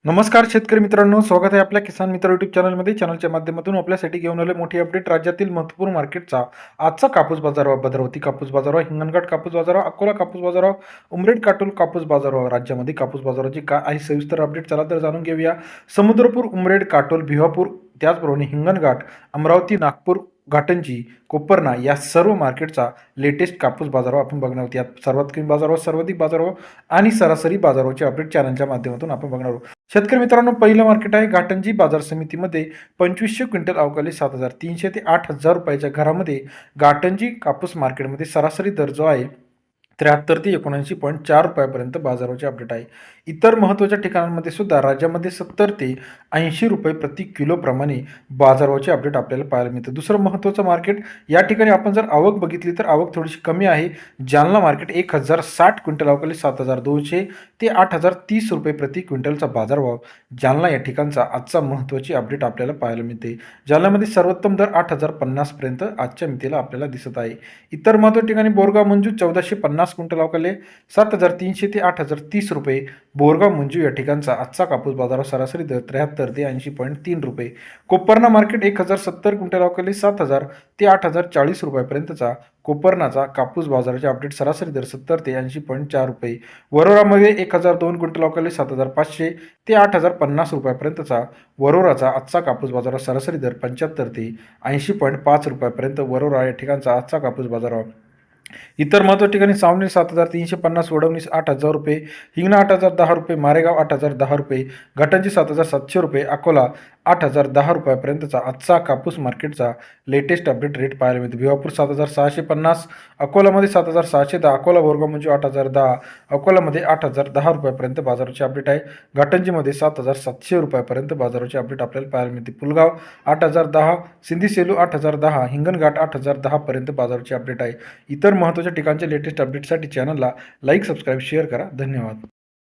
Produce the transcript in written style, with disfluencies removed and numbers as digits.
नमस्कार शेतकरी मित्रांनो, स्वागत आहे आपल्या किसान मित्र यूट्यूब चॅनलमध्ये. चॅनलच्या माध्यमातून आपल्यासाठी घेऊन आले मोठी अपडेट. राज्यातील महत्त्वपूर्ण मार्केटचा आजचा कापूस बाजारभाव, भद्रावती कापूस बाजारभाव, हिंगणघाट कापूस बाजारभाव, अकोला कापूस बाजारभाव, उमरेड काटोल कापूस बाजारभाव. राज्यामध्ये कापूस बाजाराची काय आहे सविस्तर अपडेट, चला तर जाणून घेऊया. समुद्रपूर, उमरेड, काटोल, भिवापूर, त्याचप्रमाणे हिंगणघाट, अमरावती, नागपूर, घाटंजी, कोपरना या सर्व मार्केटचा लेटेस्ट कापूस बाजारभाव आपण बघणार आहोत. यात सर्वात कमी बाजारभाव, सर्वाधिक बाजारभाव आणि सरासरी बाजाराचे अपडेट चॅनलच्या माध्यमातून आपण बघणार आहोत. शेतकरी मित्रांनो, पहिलं मार्केट आहे घाटंजी बाजार समितीमध्ये 2500 क्विंटल अवकाळी 7,300 ते 8,000 रुपयाच्या घरामध्ये घाटंजी कापूस मार्केटमध्ये सरासरी दर जो आहे 73 ते 79.4 रुपयापर्यंत बाजाराचे अपडेट आहे. इतर महत्त्वाच्या ठिकाणांमध्ये सुद्धा राज्यामध्ये 70 ते 80 रुपये प्रति किलो प्रमाणे बाजाराचे अपडेट आपल्याला पाहायला मिळतं. दुसरं महत्त्वाचं मार्केट या ठिकाणी आपण जर आवक बघितली तर आवक थोडीशी कमी आहे. जालना मार्केट 1060 क्विंटल अवकाळी 7,200 ते 8,030 रुपये प्रति क्विंटलचा बाजारभाव जालना या ठिकाणचा आजचा महत्त्वाची अपडेट आपल्याला पाहायला मिळते. जालन्यामध्ये सर्वोत्तम दर 8,050 पर्यंत आजच्या मितीला आपल्याला दिसत आहे. इतर महत्त्वाच्या ठिकाणी बोरगाव मंजू 1450 क्विंटल अवकाळी 7,300 ते 8,030 रुपये. बोरगाव मंजू या ठिकाणचा आजचा कापूस बाजार सरासरी दर 73 ते 80.3 रुपये. कोपरना मार्केट 1,070 क्विंटल अवकाळी 7,000 ते 8,040 रुपयापर्यंतचा कोपरनाचा कापूस बाजाराचे अपडेट सरासरी दर 70 ते 80.4 रुपये. वरोरामध्ये 1,002 क्विंटल अवकाळी 7,500 ते 8,050 रुपयापर्यंतचा वरोराचा आजचा कापूस बाजार सरासरी दर 75 ते 80.5 रुपयापर्यंत वरोरा या ठिकाणचा आजचा कापूस बाजार. इतर महत्त्वाच्या ठिकाणी सावनेर 7,350, वडवणी 8,000 रुपये, हिंगणा 8,010 रुपये, मारेगाव 8,010 रुपये, घाटंजी 7,700 रुपये, अकोला 8,010 रुपयापर्यंतचा आजचा कापूस मार्केटचा लेटेस्ट अपडेट रेट पाहायला मिळतो. भिवापूर 7,650, अकोलामध्ये 7,610, अकोला बोरगाव म्हणजे 8,010, अकोलामध्ये 8,010 रुपयापर्यंत बाजाराचे अपडेट आहे. घाटंजीमध्ये 7,700 रुपयापर्यंत बाजाराचे अपडेट आपल्याला पाहायला मिळते. पुलगाव 8,010, सिंधी सेलू 8,010, हिंगणघाट 8,010 पर्यंत बाजाराचे अपडेट आहे. इतर महत्त्वाच्या ठिकाणच्या लेटेस्ट अपडेटसाठी चॅनलला लाईक, सबस्क्राईब, शेअर करा. धन्यवाद.